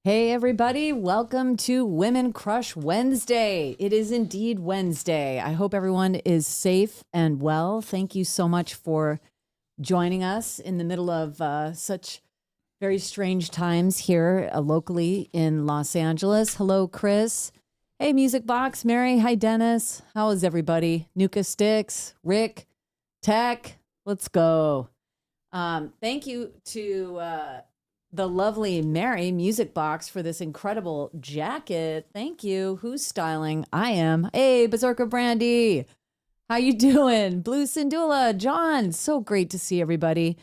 Hey, everybody. Welcome to Women Crush Wednesday. It is indeed Wednesday. I hope everyone is safe and well. Thank you so much for joining us in the middle of such very strange times here locally in Los Angeles. Hello, Chris. Hey, Music Box. Mary. Hi, Dennis. How is everybody? Nuka Sticks, Rick, Tech. Let's go. Thank you to the lovely Mary Music Box for this incredible jacket. Thank you. Who's styling? I am. Hey, Berserker Brandy. How you doing? Blue Sindula, John. So great to see everybody.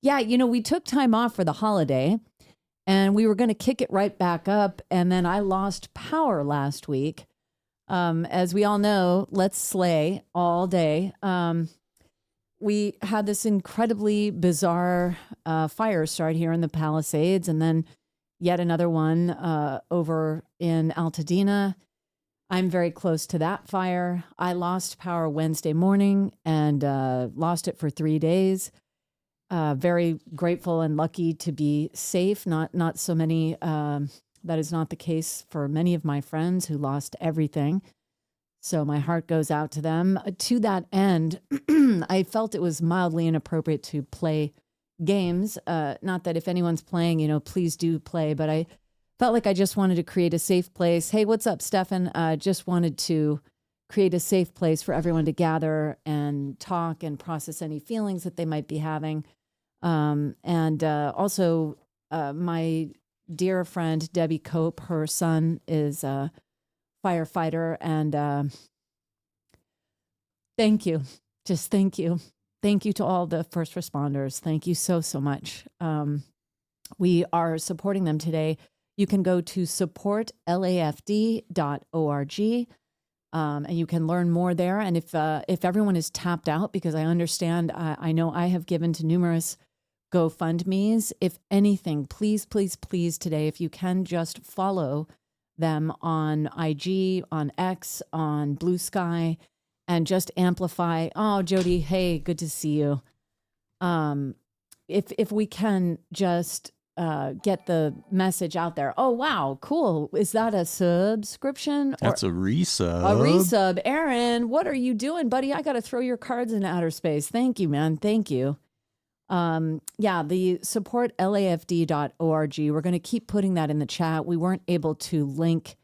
Yeah, we took time off for the holiday and we were going to kick it right back up. And then I lost power last week. As we all know, let's slay all day. We had this incredibly bizarre fire start here in the Palisades, and then yet another one over in Altadena. I'm very close to that fire. I lost power Wednesday morning and lost it for 3 days. Very grateful and lucky to be safe. Not so many. That is not the case for many of my friends who lost everything. So my heart goes out to them. To that end, I felt it was mildly inappropriate to play games. Not that if anyone's playing, please do play. But I felt like I just wanted to create a safe place. Hey, what's up, Stefan? Just wanted to create a safe place for everyone to gather and talk and process any feelings that they might be having. And also, my dear friend, Debbie Cope, her son is firefighter, and thank you. Just thank you. Thank you to all the first responders. Thank you so much. We are supporting them today. You can go to supportlafd.org and you can learn more there. And if everyone is tapped out, because I understand, I know I have given to numerous GoFundMes. If anything, please today, if you can just follow them on IG, on X, on Blue Sky, and just amplify. Oh, Jody, hey, good to see you. If we can just get the message out there. Oh, wow, cool. Is that a subscription? That's a resub. A resub. Aaron, what are you doing, buddy? I got to throw your cards into outer space. Thank you, man. Thank you. The supportlafd.org. We're going to keep putting that in the chat. We weren't able to link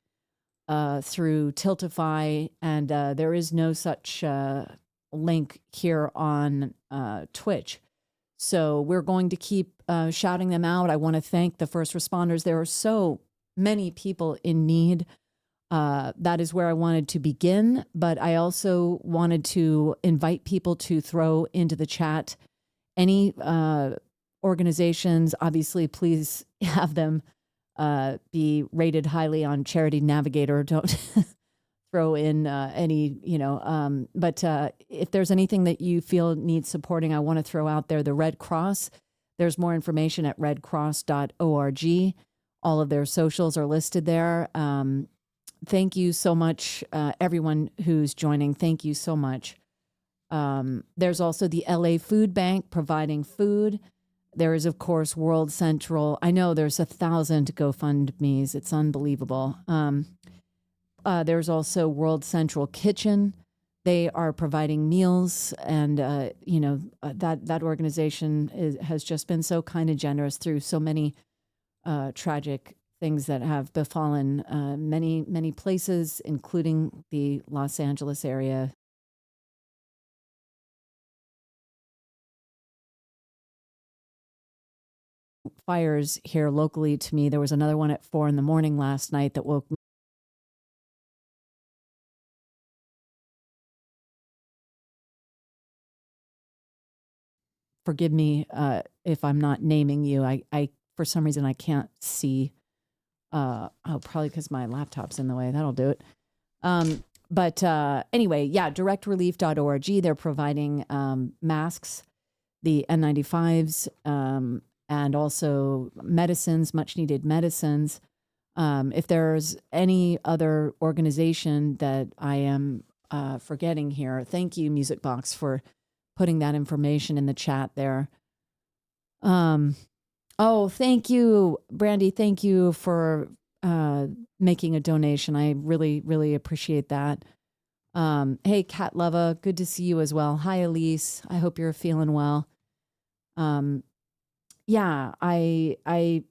through Tiltify, and there is no such link here on Twitch. So we're going to keep shouting them out. I want to thank the first responders. There are so many people in need. That is where I wanted to begin, but I also wanted to invite people to throw into the chat any organizations. Obviously, please have them be rated highly on Charity Navigator. Don't throw in any, but if there's anything that you feel needs supporting, I want to throw out there the Red Cross. There's more information at redcross.org. All of their socials are listed there. Thank you so much, everyone who's joining. Thank you so much. There's also the LA Food Bank providing food. There is, of course, World Central. I know there's 1,000 GoFundMes. It's unbelievable. There's also World Central Kitchen. They are providing meals, and that organization has just been so kind and generous through so many tragic things that have befallen many places, including the Los Angeles area. Fires here locally to me. There was another one at 4 a.m. last night that woke me. Forgive me if I'm not naming you. I for some reason I can't see. Probably because my laptop's in the way. That'll do it. But anyway, directrelief.org. They're providing masks, the N95s, and also medicines, much needed medicines. If there's any other organization that I am forgetting here, thank you, Music Box, for putting that information in the chat there. Oh, thank you, Brandy. Thank you for making a donation. I really, really appreciate that. Hey, Kat Leva, good to see you as well. Hi, Elise. I hope you're feeling well. Um, yeah, I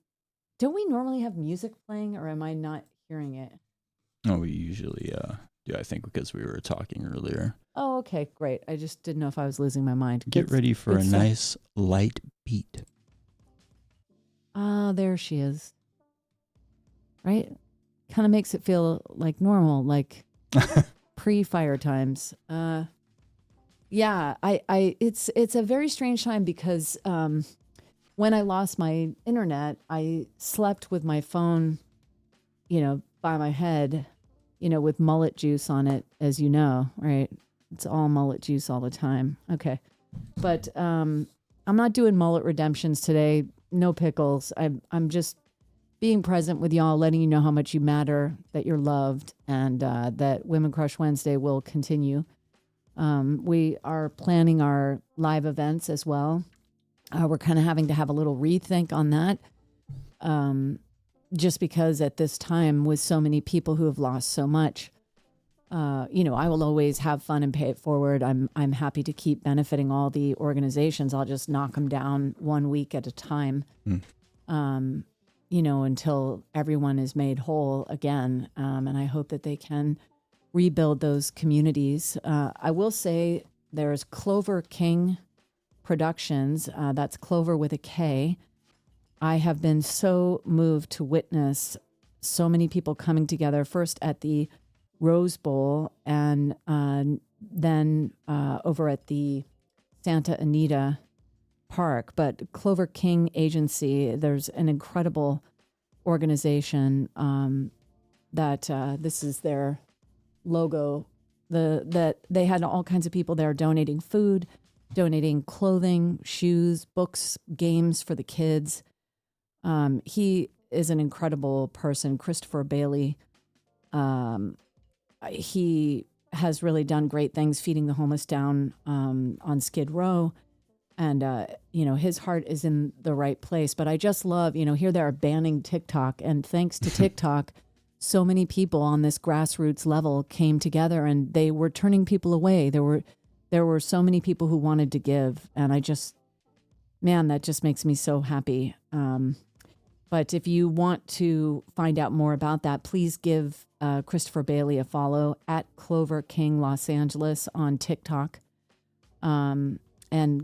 don't we normally have music playing, or am I not hearing it? Oh, we usually do. I think because we were talking earlier. Oh, okay, great. I just didn't know if I was losing my mind. Get ready for good a stuff. nice light beat. Ah, there she is. Right? Kind of makes it feel like normal, like pre-fire times. Yeah, it's a very strange time because when I lost my internet, I slept with my phone, by my head, with mullet juice on it, as you know, right? It's all mullet juice all the time. Okay. But I'm not doing mullet redemptions today. No pickles. I'm just being present with y'all, letting you know how much you matter, that you're loved, and that Women Crush Wednesday will continue. We are planning our live events as well. We're kind of having to have a little rethink on that. Just because at this time, with so many people who have lost so much, I will always have fun and pay it forward. I'm happy to keep benefiting all the organizations. I'll just knock them down 1 week at a time, until everyone is made whole again. And I hope that they can rebuild those communities. I will say there's Clover King Productions. That's Clover with a K. I have been so moved to witness so many people coming together, first at the Rose Bowl and then over at the Santa Anita Park. But Clover King Agency, there's an incredible organization that this is their logo. That they had all kinds of people there donating food, donating clothing, shoes, books, games for the kids. He is an incredible person, Christopher Bailey. He has really done great things feeding the homeless down on Skid Row. And, his heart is in the right place. But I just love, here they are banning TikTok. And thanks to TikTok, so many people on this grassroots level came together and they were turning people away. There were so many people who wanted to give. And that just makes me so happy. But if you want to find out more about that, please give Christopher Bailey a follow at Clover King Los Angeles on TikTok, and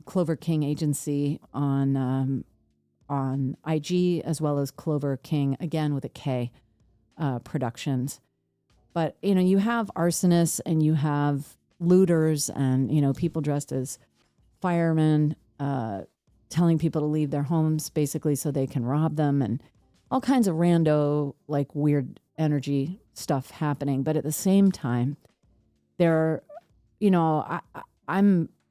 Clover King Agency on IG, as well as Clover King, again with a K, Productions. But, you have arsonists and you have looters and, people dressed as firemen, telling people to leave their homes basically so they can rob them, and all kinds of rando, like weird energy stuff happening. But at the same time, there,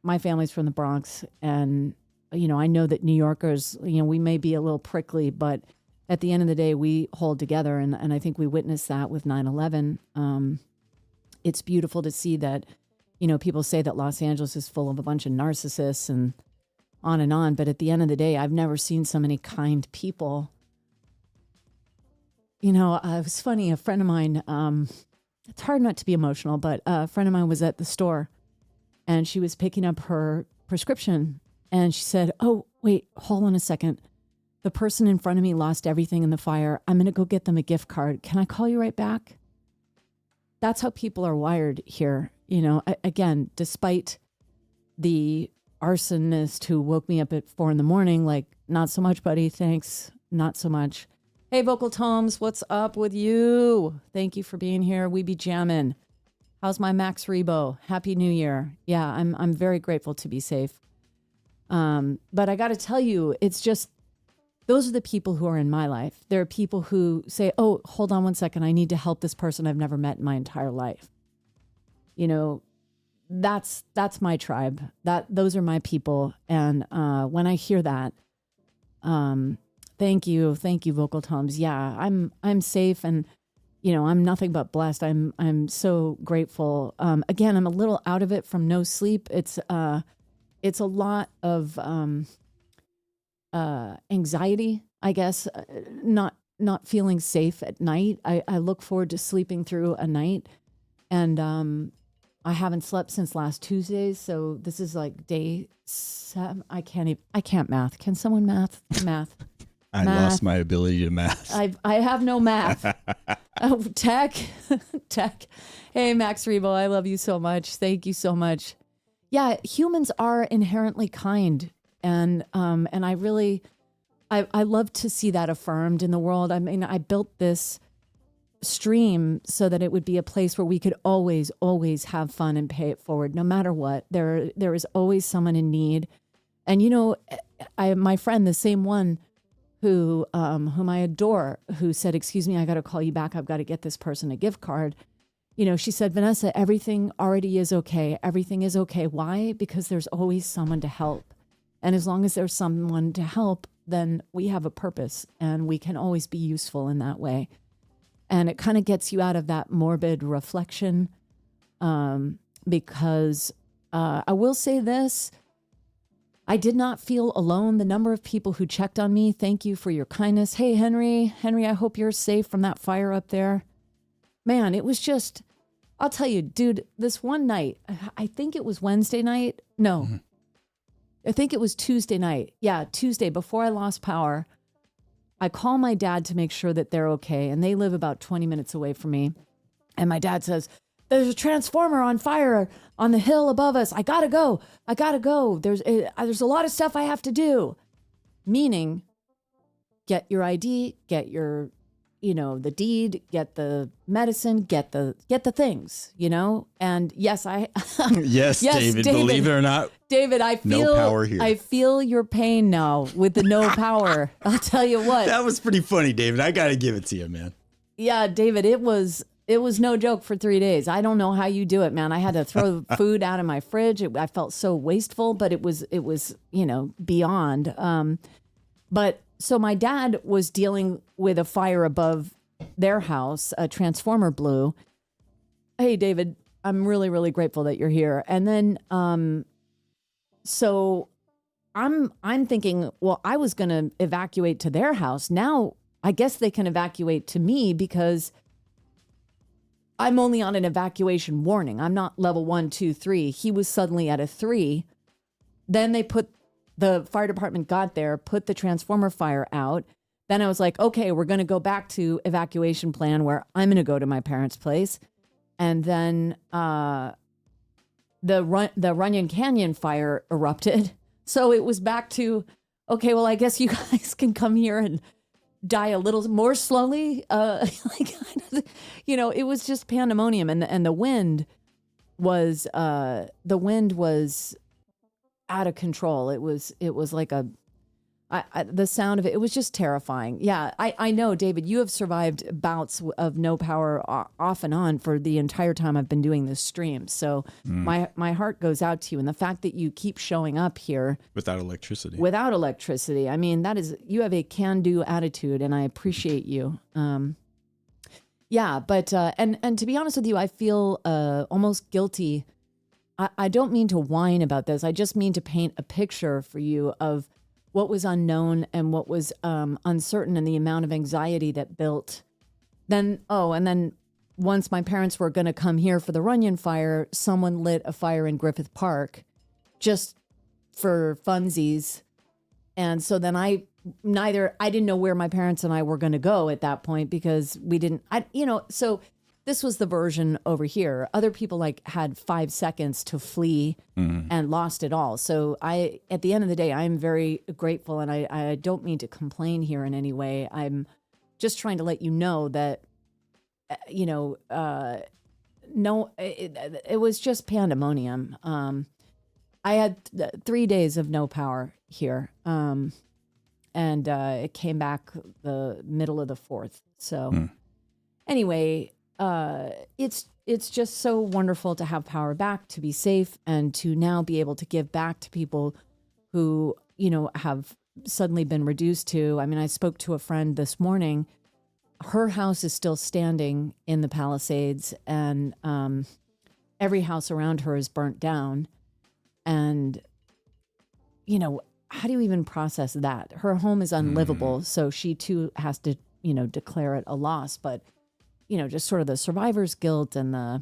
my family's from the Bronx, and, I know that New Yorkers, we may be a little prickly, but at the end of the day, we hold together. And I think we witnessed that with 9/11. It's beautiful to see that, people say that Los Angeles is full of a bunch of narcissists and on. But at the end of the day, I've never seen so many kind people. It was funny. A friend of mine, it's hard not to be emotional, but a friend of mine was at the store and she was picking up her prescription and she said, "Oh, wait, hold on a second. The person in front of me lost everything in the fire. I'm going to go get them a gift card. Can I call you right back?" That's how people are wired here. Again, despite the arsonist who woke me up at 4 a.m, like, not so much, buddy. Thanks. Not so much. Hey, Vocal Tomes, what's up with you? Thank you for being here. We be jamming. How's my Max Rebo? Happy New Year. Yeah, I'm very grateful to be safe. But I got to tell you, it's just, those are the people who are in my life. There are people who say, "Oh, hold on one second. I need to help this person I've never met in my entire life." That's my tribe. Those are my people. And when I hear that, thank you, Vocal Toms. Yeah, I'm safe, and I'm nothing but blessed. I'm so grateful. Again, I'm a little out of it from no sleep. It's a lot of anxiety I guess, not feeling safe at night. I look forward to sleeping through a night, and I haven't slept since last Tuesday, so this is like day 7. I can't math. Can someone math? I lost my ability to math. I have no math. Oh, tech. Hey, Max Rebo, I love you so much. Thank you so much. Yeah, humans are inherently kind, and I really, I love to see that affirmed in the world. I mean, I built this stream so that it would be a place where we could always have fun and pay it forward, no matter what. There is always someone in need, and my friend, the same one whom I adore, who said, "Excuse me, I got to call you back. I've got to get this person a gift card." She said, "Vanessa, everything already is okay. Everything is okay." Why? Because there's always someone to help. And as long as there's someone to help, then we have a purpose and we can always be useful in that way. And it kind of gets you out of that morbid reflection, because I will say this. I did not feel alone. The number of people who checked on me, thank you for your kindness. Hey, Henry, I hope you're safe from that fire up there. Man, it was just, I'll tell you, dude, this one night, I think it was Wednesday night. No, I think it was Tuesday night. Yeah, Tuesday, before I lost power, I call my dad to make sure that they're okay. And they live about 20 minutes away from me. And my dad says, "There's a transformer on fire on the hill above us. I gotta go. There's a lot of stuff I have to do." Meaning, get your ID, get your, the deed, get the medicine, get the things, And yes, yes, David, believe it or not, David, I feel no power here. I feel your pain now with the no power. I'll tell you what. That was pretty funny, David. I got to give it to you, man. Yeah, David, it was no joke for 3 days. I don't know how you do it, man. I had to throw food out of my fridge. I felt so wasteful, but it was beyond. But so my dad was dealing with a fire above their house, a transformer blew. Hey, David, I'm really, really grateful that you're here. And then, so I'm thinking, well, I was going to evacuate to their house. Now I guess they can evacuate to me because I'm only on an evacuation warning. I'm not level 1, 2, 3. He was suddenly at a 3. Then the fire department got there, put the transformer fire out. Then I was like, okay, we're going to go back to evacuation plan where I'm going to go to my parents' place. And then the Runyon Canyon fire erupted. So it was back to, okay, well, I guess you guys can come here and die a little more slowly. It was just pandemonium. And the wind was out of control. It was like the sound of it was just terrifying. Yeah, I know, David, you have survived bouts of no power off and on for the entire time I've been doing this stream. So my heart goes out to you. And the fact that you keep showing up here without electricity, I mean, you have a can-do attitude, and I appreciate you. Yeah, but and to be honest with you, I feel almost guilty. I don't mean to whine about this. I just mean to paint a picture for you of what was unknown and what was uncertain, and the amount of anxiety that built. And then once my parents were going to come here for the Runyon fire, someone lit a fire in Griffith Park just for funsies. And so then I didn't know where my parents and I were going to go at that point, because we didn't, so this was the version over here. Other people had 5 seconds to flee and lost it all. So at the end of the day, I'm very grateful, and I don't mean to complain here in any way. I'm just trying to let you know that, no, it was just pandemonium. I had 3 days of no power here. And it came back the middle of the 4th. So anyway, it's just so wonderful to have power back, to be safe, and to now be able to give back to people who, have suddenly been reduced to. I mean, I spoke to a friend this morning. Her house is still standing in the Palisades, and every house around her is burnt down. And, how do you even process that? Her home is unlivable, so she too has to, declare it a loss. But, just sort of the survivor's guilt and I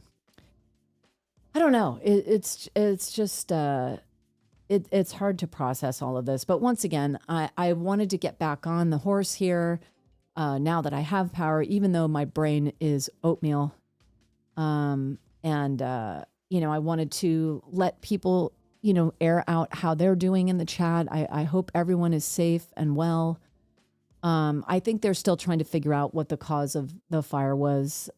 don't know. It's just it's hard to process all of this. But once again, I wanted to get back on the horse here now that I have power, even though my brain is oatmeal. I wanted to let people, air out how they're doing in the chat. I hope everyone is safe and well. I think they're still trying to figure out what the cause of the fire was.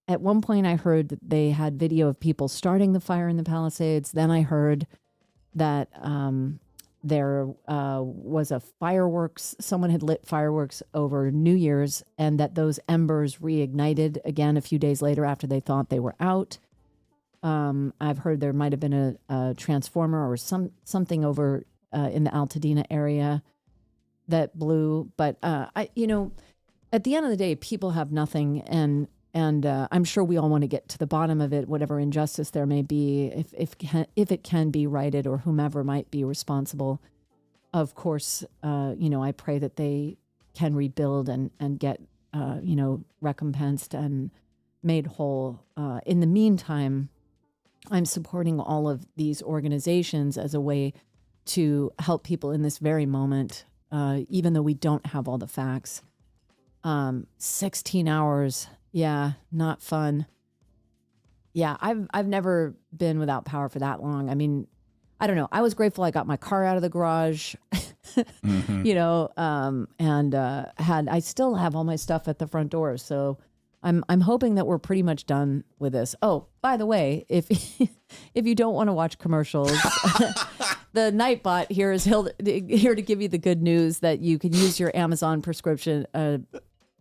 At one point I heard that they had video of people starting the fire in the Palisades. Then I heard that there was a fireworks, someone had lit fireworks over New Year's, and that those embers reignited again a few days later after they thought they were out. I've heard there might have been a transformer or something over in the Altadena area that blew. But at the end of the day, people have nothing, and I'm sure we all want to get to the bottom of it, whatever injustice there may be, if it can be righted, or whomever might be responsible. Of course, I pray that they can rebuild and get recompensed and made whole. In the meantime, I'm supporting all of these organizations as a way to help people in this very moment, even though we don't have all the facts. 16 hours. Yeah, not fun. Yeah, I've never been without power for that long. I mean, I don't know. I was grateful I got my car out of the garage, I still have all my stuff at the front door. So I'm hoping that we're pretty much done with this. Oh, by the way, if you don't want to watch commercials, the Nightbot here is here to give you the good news that you can use your Amazon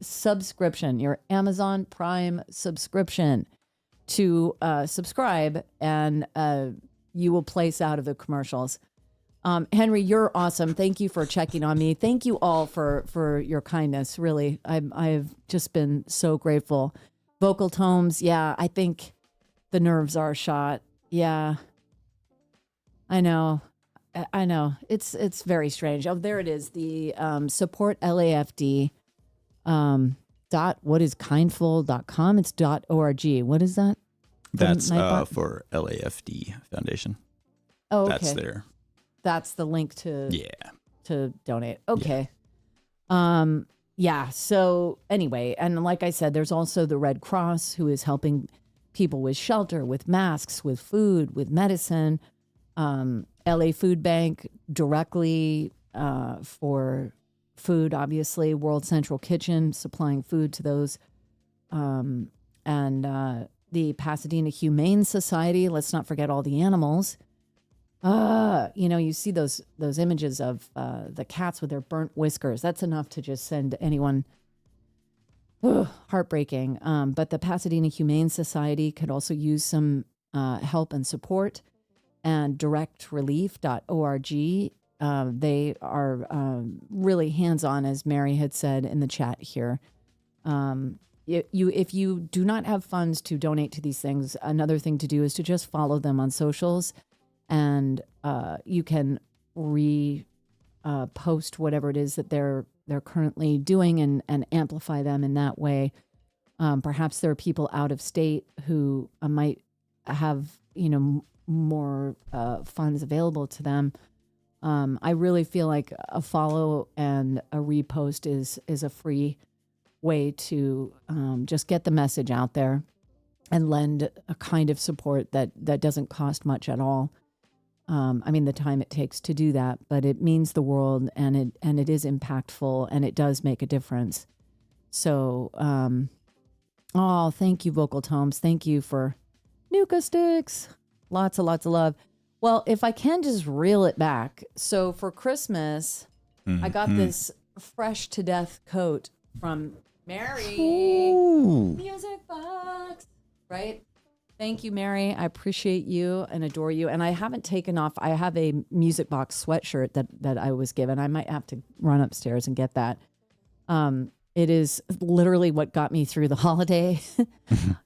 subscription, your Amazon Prime subscription to subscribe, and you will place out of the commercials. Henry, you're awesome. Thank you for checking on me. Thank you all for your kindness. Really, I've just been so grateful. Vocal tomes, yeah, I think the nerves are shot. Yeah, I know. It's very strange. Oh, there it is. The support LAFD. What is kindful.com? It's .org. What is that? That's for LAFD Foundation. Oh, okay. That's there. That's the link to donate. Okay. Yeah. So anyway, and like I said, there's also the Red Cross, who is helping people with shelter, with masks, with food, with medicine. LA Food Bank directly for food, obviously. World Central Kitchen supplying food to those. And the Pasadena Humane Society. Let's not forget all the animals. You see those images of the cats with their burnt whiskers. That's enough to just send anyone heartbreaking. But the Pasadena Humane Society could also use some help and support. And directrelief.org. They are really hands-on, as Mary had said in the chat here. If you do not have funds to donate to these things, another thing to do is to just follow them on socials, and you can post whatever it is that they're currently doing and amplify them in that way. Perhaps there are people out of state who might have more funds available to them. I really feel like a follow and a repost is a free way to just get the message out there and lend a kind of support that doesn't cost much at all. The time it takes to do that, but it means the world, and it is impactful, and it does make a difference. So, thank you, Vocal Tomes. Thank you for Nuka Sticks. Lots of love. Well, if I can just reel it back. So for Christmas, I got this fresh to death coat from Mary. Ooh. Music box. Right? Thank you, Mary. I appreciate you and adore you. And I haven't taken off. I have a Music Box sweatshirt that I was given. I might have to run upstairs and get that. It is literally what got me through the holiday.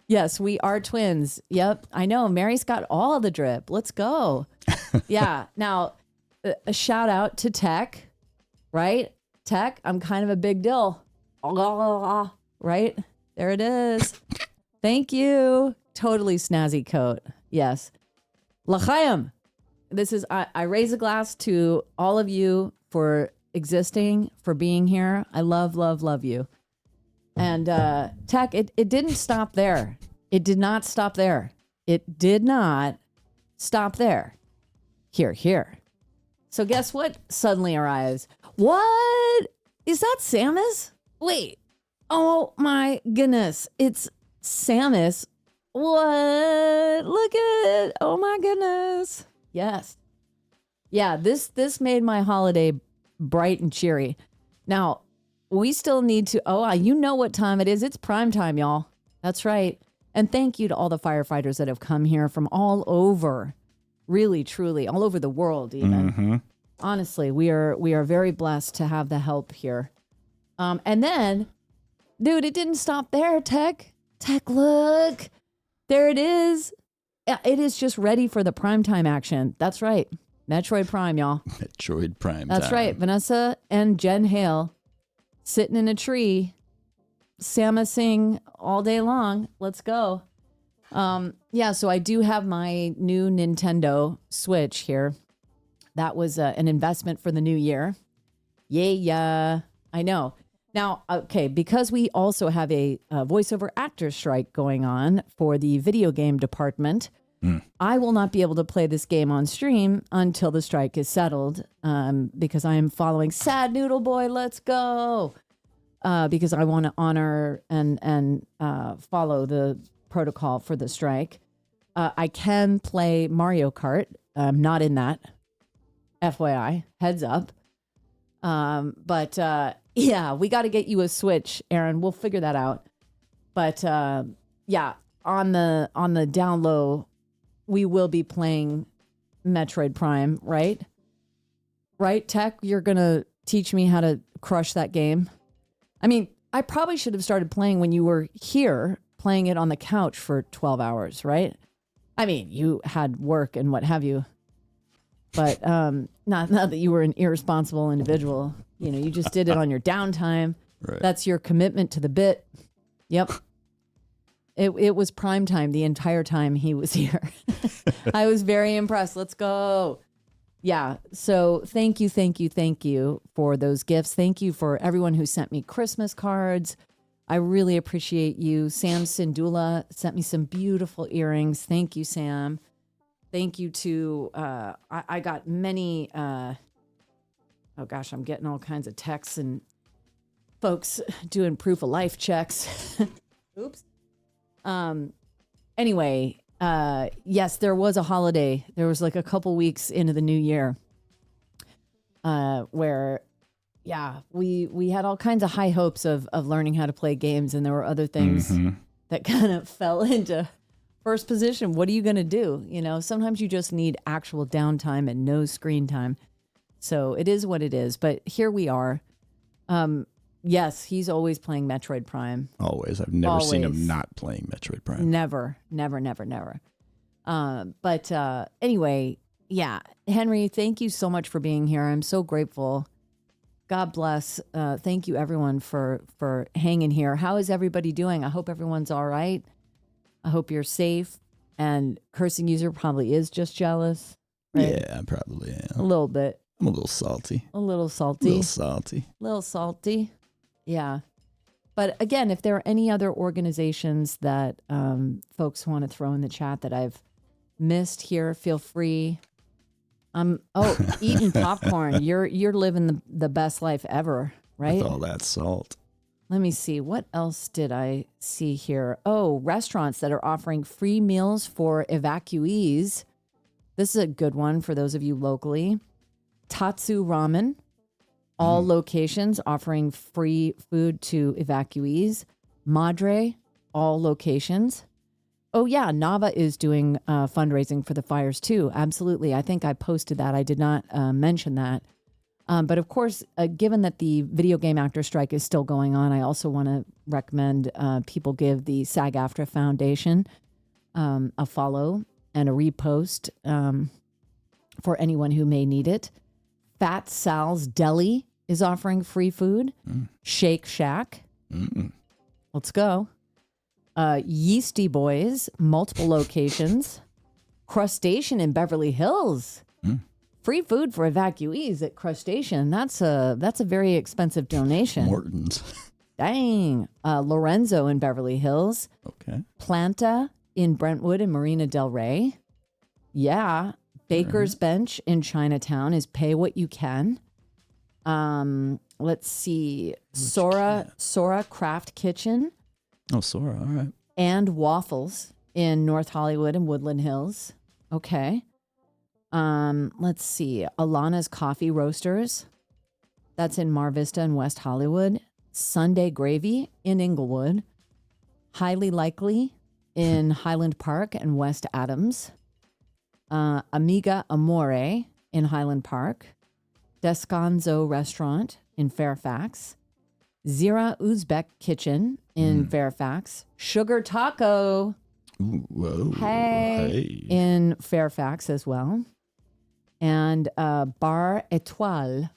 Yes, we are twins. Yep, I know. Mary's got all the drip. Let's go. Yeah. Now, a shout out to Tech, right? Tech, I'm kind of a big deal. Right? There it is. Thank you. Totally snazzy coat. Yes. L'chaim. This is, I raise a glass to all of you for existing, for being here. I love, love, love you. And Tech, it didn't stop there. It did not stop there. It did not stop there. Here. So guess what suddenly arrives? What? Is that Samus? Wait. Oh my goodness. It's Samus. What? Look at it. Oh my goodness. Yes. Yeah, this made my holiday bright and cheery. Now, we still need to, you know what time it is. It's prime time, y'all. That's right. And thank you to all the firefighters that have come here from all over, really, truly, all over the world even. Mm-hmm. Honestly, we are very blessed to have the help here. And then, dude, it didn't stop there, Tech. Tech, look. There it is. It is just ready for the primetime action. That's right. Metroid Prime, y'all. Metroid Prime. That's right. Vanessa and Jen Hale sitting in a tree, Samusing all day long. Let's go. Yeah, so I do have my new Nintendo Switch here. That was an investment for the new year. Yeah, I know. Now, okay, because we also have a voiceover actor strike going on for the video game department, I will not be able to play this game on stream until the strike is settled, because I am following Sad Noodle Boy. Let's go. Because I want to honor and follow the protocol for the strike. I can play Mario Kart. I'm not in that. FYI, heads up. But yeah, we got to get you a Switch, Aaron. We'll figure that out. But yeah, on the down low, we will be playing Metroid Prime, right? Right, Tech? You're going to teach me how to crush that game. I mean, I probably should have started playing when you were here, playing it on the couch for 12 hours, right? I mean, you had work and what have you. But not that you were an irresponsible individual. You know, you just did it on your downtime. Right. That's your commitment to the bit. Yep. It was prime time the entire time he was here. I was very impressed. Let's go. Yeah. So thank you for those gifts. Thank you for everyone who sent me Christmas cards. I really appreciate you. Sam Sindula sent me some beautiful earrings. Thank you, Sam. Thank you to, I got many, oh gosh, I'm getting all kinds of texts and folks doing proof of life checks. Oops. Anyway, yes, there was a holiday. There was like a couple weeks into the new year, where, yeah, we had all kinds of high hopes of learning how to play games. And there were other things that kind of fell into first position. What are you going to do? You know, sometimes you just need actual downtime and no screen time. So it is what it is. But here we are. Yes, he's always playing Metroid Prime. Always. I've never seen him not playing Metroid Prime. Never. But anyway, yeah. Henry, thank you so much for being here. I'm so grateful. God bless. Thank you, everyone, for hanging here. How is everybody doing? I hope everyone's all right. I hope you're safe. And Cursing User probably is just jealous. Right? Yeah, I probably am. A little bit. I'm a little salty. A little salty. Little salty. Yeah. But again, if there are any other organizations that folks want to throw in the chat that I've missed here, feel free. Eating popcorn. You're living the best life ever, right? With all that salt. Let me see. What else did I see here? Oh, restaurants that are offering free meals for evacuees. This is a good one for those of you locally. Tatsu Ramen. All locations offering free food to evacuees. Madre, all locations. Oh, yeah, Nava is doing fundraising for the fires, too. Absolutely. I think I posted that. I did not mention that. But, of course, given that the video game actor strike is still going on, I also want to recommend people give the SAG-AFTRA Foundation a follow and a repost for anyone who may need it. Fat Sal's Deli is offering free food. Shake Shack. Let's go. Yeasty Boys, multiple locations. Crustacean in Beverly Hills. Free food for evacuees at Crustacean. That's a very expensive donation. Morton's. Dang. Lorenzo in Beverly Hills. Okay. Planta in Brentwood and Marina Del Rey. Yeah. Baker's Bench in Chinatown is pay what you can. Let's see. Sora Craft Kitchen. Oh, Sora. All right. And Waffles in North Hollywood and Woodland Hills. Okay. Let's see. Alana's Coffee Roasters. That's in Mar Vista and West Hollywood. Sunday Gravy in Inglewood. Highly Likely in Highland Park and West Adams. Amiga Amore in Highland Park. Descanso Restaurant in Fairfax. Zira Uzbek Kitchen in Fairfax. Sugar Taco. Ooh, whoa. Hey. In Fairfax as well. And Bar Etoile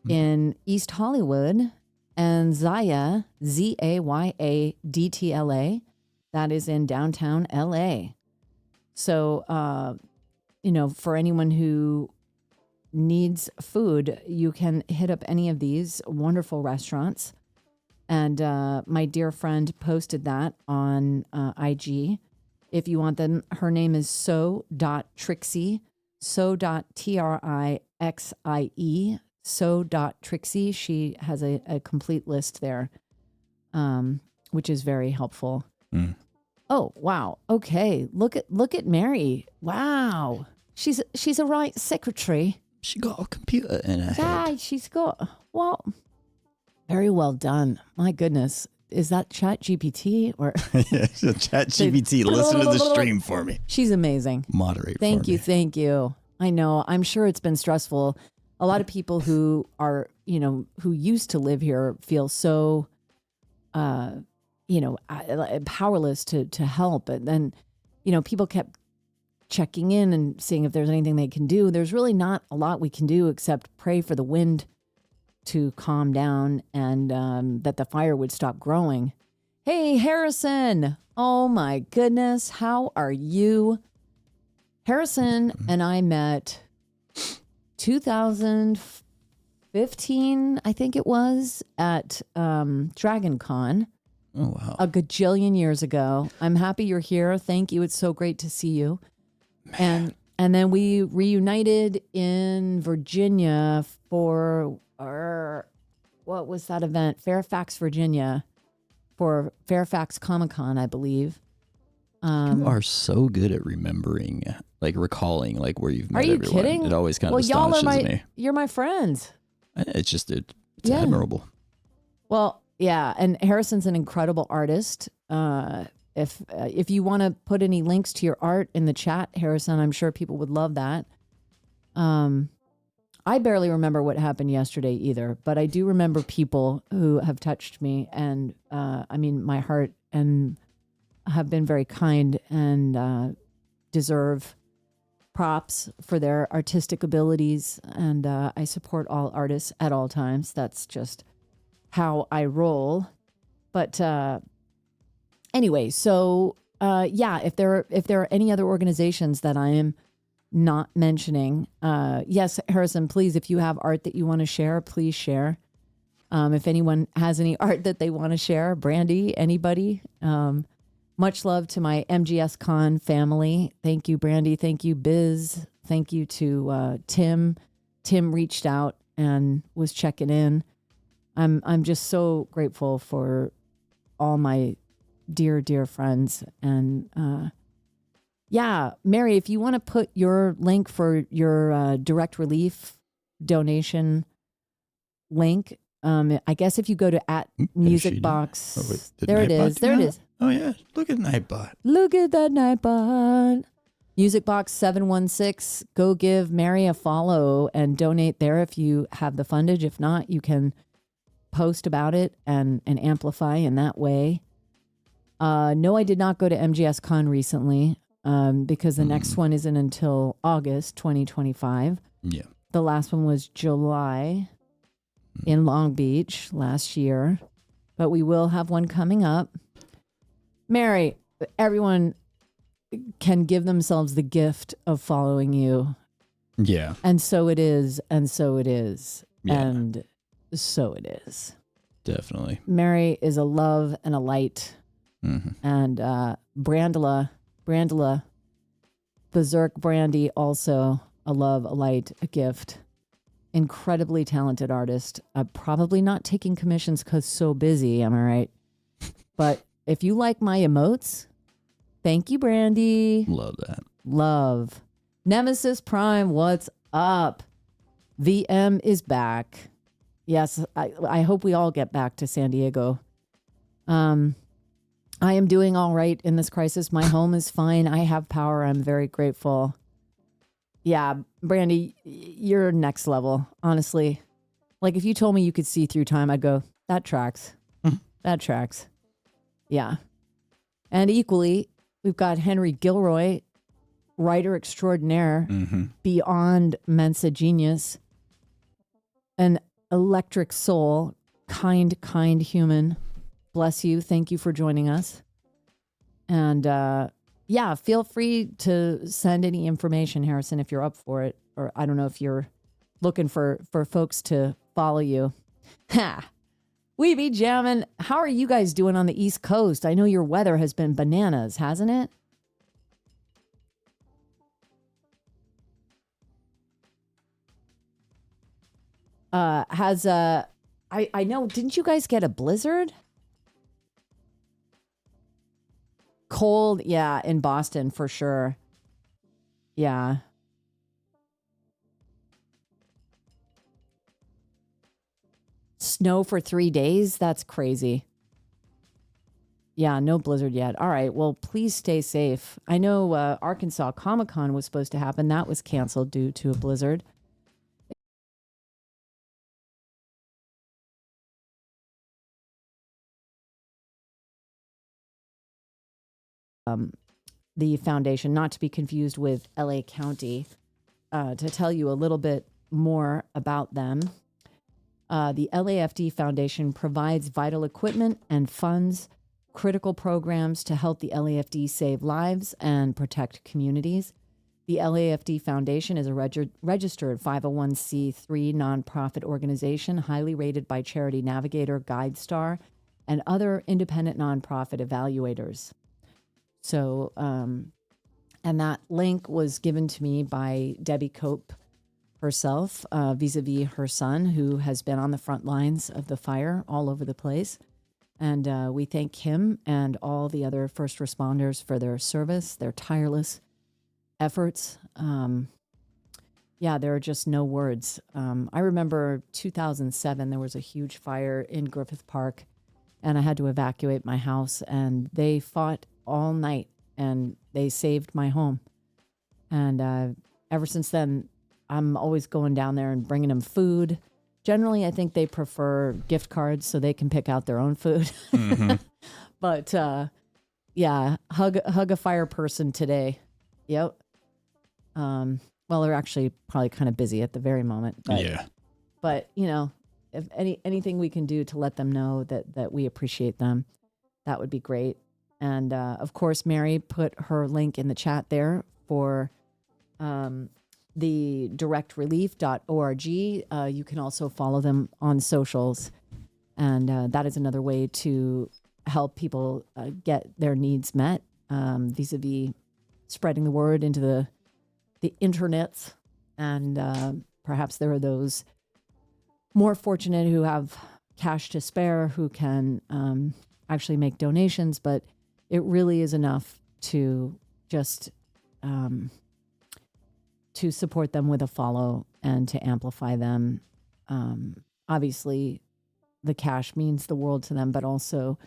in East Hollywood. And Zaya, Zayadtla, that is in downtown LA. So, for anyone who needs food, you can hit up any of these wonderful restaurants. And my dear friend posted that on IG. If you want them, her name is so.trixie, so.trixie, so.trixie. She has a complete list there, which is very helpful. Oh, wow. Okay. Look at Mary. Wow. She's a right secretary. She got a computer in her Yeah, head. she's got, well, very well done. My goodness. Is that Chat GPT or? Yeah, so Chat GPT, listen to the stream for me. She's amazing. Moderate Thank for you. me. Thank you. I know. I'm sure it's been stressful. A lot of people who are, who used to live here feel so, powerless to help. And then, people kept checking in and seeing if there's anything they can do. There's really not a lot we can do except pray for the wind to calm down and that the fire would stop growing. Hey, Harrison. Oh, my goodness. How are you? Harrison and I met 2015, I think it was, at Dragon Con. Oh, wow. A gajillion years ago. I'm happy you're here. Thank you. It's so great to see you. And then we reunited in Virginia for what was that event? Fairfax, Virginia, for Fairfax Comic-Con, I believe. You are so good at remembering, recalling, where you've met Are you everyone. kidding? It always kind of Well, y'all astonishes are me. you're my friends. It's just, it's Yeah. admirable. Well, yeah, and Harrison's an incredible artist. If you want to put any links to your art in the chat, Harrison, I'm sure people would love that. I barely remember what happened yesterday either, but I do remember people who have touched me and, my heart, and have been very kind and deserve props for their artistic abilities. And I support all artists at all times. That's just how I roll. But anyway, so if there are any other organizations that I am not mentioning, yes, Harrison, please, if you have art that you want to share, please share. If anyone has any art that they want to share, Brandy, anybody, much love to my MGS Con family. Thank you, Brandy. Thank you, Biz. Thank you to Tim. Tim reached out and was checking in. I'm just so grateful for all my dear, dear friends. And Mary, if you want to put your link for your direct relief donation link, I guess if you go to @musicbox, there it is. There it is. Oh yeah, look at Nightbot. Look at that Nightbot. Musicbox 716. Go give Mary a follow and donate there if you have the fundage. If not, you can post about it and amplify in that way. No, I did not go to MGS Con recently because the next one isn't until August 2025. Yeah. The last one was July in Long Beach last year, but we will have one coming up. Mary, everyone can give themselves the gift of following you. Yeah. And so it is, and so it is, Yeah. and so it is. Definitely. Mary is a love and a light. Mm-hmm. And Brandela, Berserk Brandy, also a love, a light, a gift. Incredibly talented artist. Probably not taking commissions because so busy, am I right? But if you like my emotes, thank you, Brandy. Love that. Love. Nemesis Prime, what's up? VM is back. Yes, I hope we all get back to San Diego. I am doing all right in this crisis. My home is fine. I have power. I'm very grateful. Yeah, Brandy, you're next level, honestly. Like if you told me you could see through time, I'd go, that tracks. That tracks. Yeah. And equally, we've got Henry Gilroy, writer extraordinaire, beyond Mensa genius, an electric soul, kind human. Bless you. Thank you for joining us. And yeah, feel free to send any information, Harrison, if you're up for it. Or I don't know if you're looking for folks to follow you. Ha! We be jamming. How are you guys doing on the East Coast? I know your weather has been bananas, hasn't it? I know, didn't you guys get a blizzard? Cold, yeah, in Boston for sure. Yeah. Snow for 3 days? That's crazy. Yeah, no blizzard yet. All right, well, please stay safe. I know Arkansas Comic-Con was supposed to happen. That was canceled due to a blizzard. The foundation, not to be confused with LA County. To tell you a little bit more about them, the LAFD Foundation provides vital equipment and funds critical programs to help the LAFD save lives and protect communities. The LAFD Foundation is a registered 501c3 nonprofit organization highly rated by Charity Navigator, GuideStar, and other independent nonprofit evaluators. So, and that link was given to me by Debbie Cope herself, vis-a-vis her son, who has been on the front lines of the fire all over the place. And we thank him and all the other first responders for their service, their tireless efforts. Yeah, there are just no words. I remember 2007, there was a huge fire in Griffith Park, and I had to evacuate my house, and they fought all night, and they saved my home. And ever since then, I'm always going down there and bringing them food. Generally, I think they prefer gift cards so they can pick out their own food. But yeah, hug a fire person today. Yep. Well, they're actually probably kind of busy at the very moment. But, Yeah. But you know, if anything we can do to let them know that we appreciate them, that would be great. And of course, Mary put her link in the chat there for the directrelief.org. You can also follow them on socials. And that is another way to help people get their needs met, vis-a-vis spreading the word into the internets. And perhaps there are those more fortunate who have cash to spare who can actually make donations, but it really is enough to just to support them with a follow and to amplify them. Obviously, the cash means the world to them, but also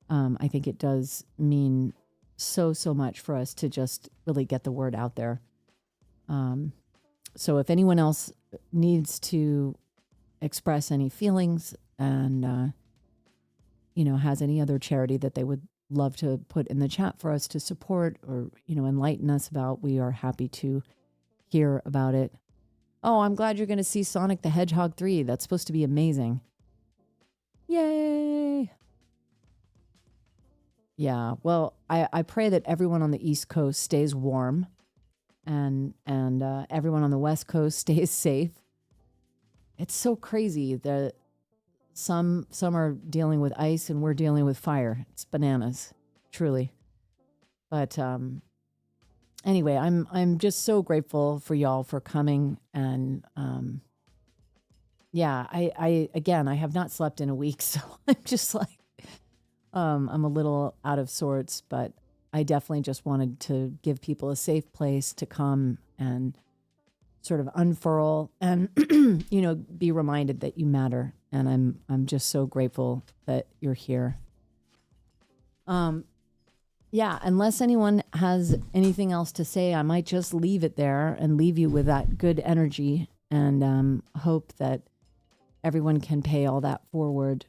I think it does mean so much for us to just really get the word out there. So if anyone else needs to express any feelings and, has any other charity that they would love to put in the chat for us to support or, enlighten us about, we are happy to hear about it. Oh, I'm glad you're going to see Sonic the Hedgehog 3. That's supposed to be amazing. Yay. Yeah, well, I pray that everyone on the East Coast stays warm and everyone on the West Coast stays safe. It's so crazy that some are dealing with ice and we're dealing with fire. It's bananas, truly. But anyway, I'm just so grateful for y'all for coming, and yeah, I have not slept in a week, so I'm just like I'm a little out of sorts, but I definitely just wanted to give people a safe place to come and sort of unfurl and be reminded that you matter, and I'm just so grateful that you're here. Yeah, unless anyone has anything else to say, I might just leave it there and leave you with that good energy, and hope that everyone can pay all that forward.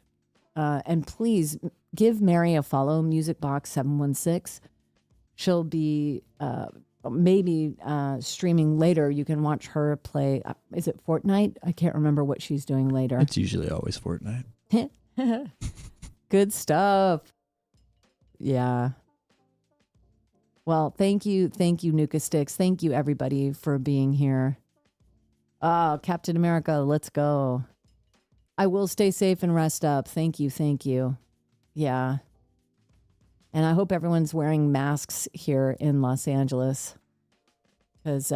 And please give Mary a follow, Music Box 716. She'll be maybe streaming later. You can watch her play. Is it Fortnite? I can't remember what she's doing later. It's usually always Fortnite. Good stuff. Yeah. Well, thank you, Nuka Sticks. Thank you, everybody, for being here. Oh, Captain America, let's go. I will stay safe and rest up. Thank you. Yeah. And I hope everyone's wearing masks here in Los Angeles, because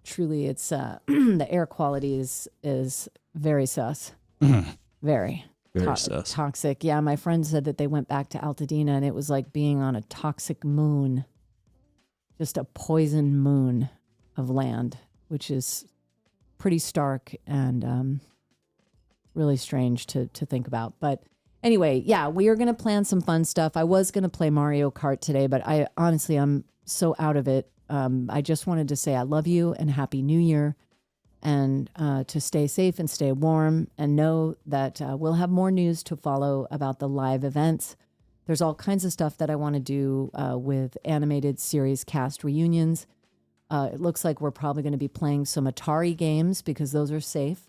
truly it's the air quality is very sus. Very sus. Toxic. Yeah, my friend said that they went back to Altadena and it was like being on a toxic moon. Just a poison moon of land, which is pretty stark and really strange to think about. But anyway, yeah, we are going to plan some fun stuff. I was going to play Mario Kart today, but I'm so out of it. I just wanted to say I love you and Happy New Year, and to stay safe and stay warm, and know that we'll have more news to follow about the live events. There's all kinds of stuff that I want to do with animated series cast reunions. It looks like we're probably going to be playing some Atari games because those are safe.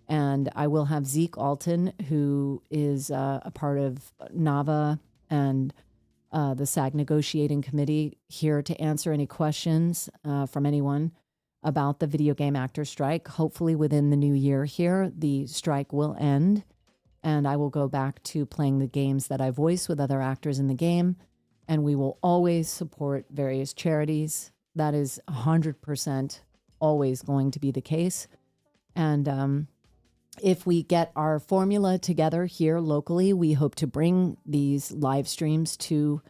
And I will have Zeke Alton, who is a part of NAVA and the SAG negotiating committee, here to answer any questions from anyone about the video game actor strike. Hopefully within the new year here, the strike will end, and I will go back to playing the games that I voice with other actors in the game. And we will always support various charities. That is 100% always going to be the case. And if we get our formula together here locally, we hope to bring these live streams to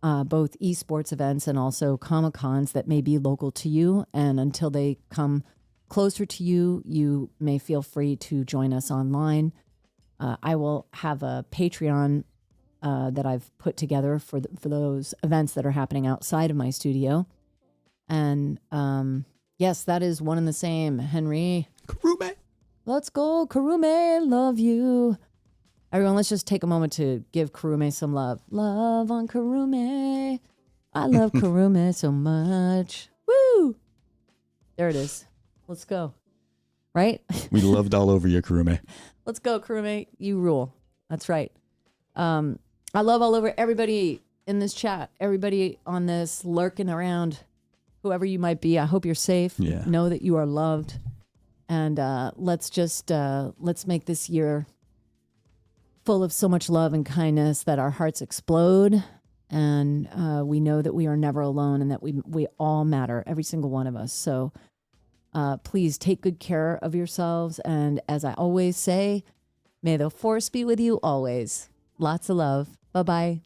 both esports events and also Comic-Cons that may be local to you. And until they come closer to you, you may feel free to join us online. I will have a Patreon that I've put together for those events that are happening outside of my studio. And yes, that is one and the same. Henry. Karume. Let's go, Karume. Love you. Everyone, let's just take a moment to give Karume some love. Love on Karume. I love Karume so much. Woo! There it is. Let's go. Right? We loved all over you, Karume. Let's go, Karume. You rule. That's right. I love all over everybody in this chat, everybody on this lurking around, whoever you might be. I hope you're safe. Yeah. Know that you are loved. And let's make this year full of so much love and kindness that our hearts explode. And we know that we are never alone and that we all matter, every single one of us. So please take good care of yourselves. And as I always say, may the force be with you always. Lots of love. Bye-bye.